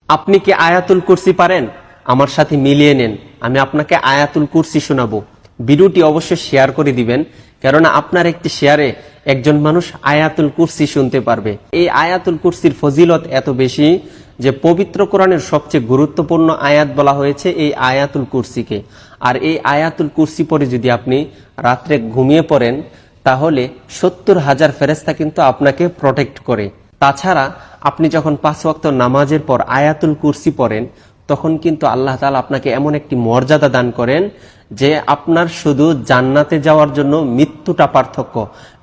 আপনি কি আয়াতুল কুরসি পারেন? আমার সাথে মিলিয়ে নেন, আমি আপনাকে আয়াতুল কুরসি শোনাবো। ভিডিওটি অবশ্যই শেয়ার করে দিবেন, কেননা আপনার একটি শেয়ারে একজন মানুষ আয়াতুল কুরসি শুনতে পারবে। এই আয়াতুল কুরসির ফজিলত এত বেশি যে পবিত্র কোরআনের সবচেয়ে গুরুত্বপূর্ণ আয়াত বলা হয়েছে এই আয়াতুল কুরসিকে। আর এই আয়াতুল কুরসি পরে যদি আপনি রাত্রে ঘুমিয়ে পড়েন, তাহলে 70,000 ফেরেশতা কিন্তু আপনাকে প্রটেক্ট করে। তাছাড়া আপনি যখন 5 ওয়াক্ত নামাজের পর আয়াতুল কুরসি পড়েন, তখন কিন্তু আল্লাহ তাআলা আপনাকে এমন একটি মর্যাদা দান করেন যে আপনার শুধু জান্নাতে যাওয়ার জন্য মৃত্যুটা পার্থক্য।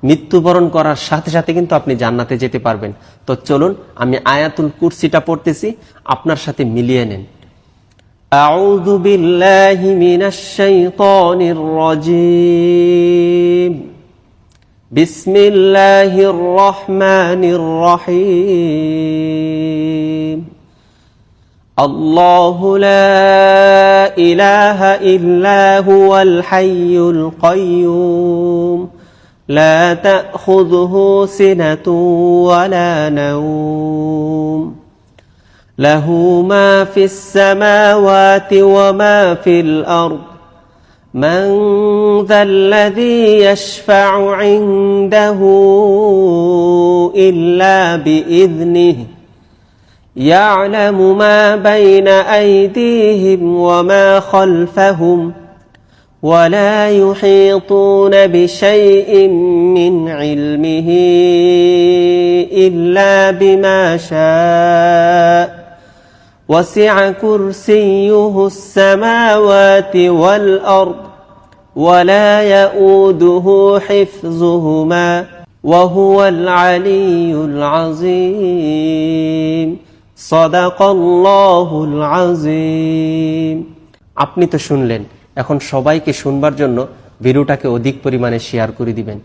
মৃত্যুবরণ করার সাথে সাথে কিন্তু আপনি জান্নাতে যেতে পারবেন। তো চলুন আমি আয়াতুল কুরসিটা পড়তেছি, আপনার সাথে মিলিয়ে নেন। আউযু বিল্লাহি মিনাশ শাইতানির রাজীম। বিসমিল্লাহির রহমানির রহিম। আল্লাহু লা ইলাহা ইল্লা হুয়াল হাইয়ুল কাইয়্যুম লা তাখুযুহু সিনাতুন ওয়ালা নাওম লাহু মা ফিস সামাওয়াতি ওয়া মা ফিল আরদ من ذا الذي يشفع عنده إلا بإذنه يعلم ما بين أيديهم وما خلفهم ولا يحيطون بشيء من علمه إلا بما شاء وسع كرسيه السماوات والأرض ولا يؤوده حفظهما وهو العلي العظيم صدق الله العظيم। আপনি তো শুনলেন, এখন সবাইকে শুনবার জন্য ভিডিওটাকে অধিক পরিমাণে শেয়ার করে দিবেন।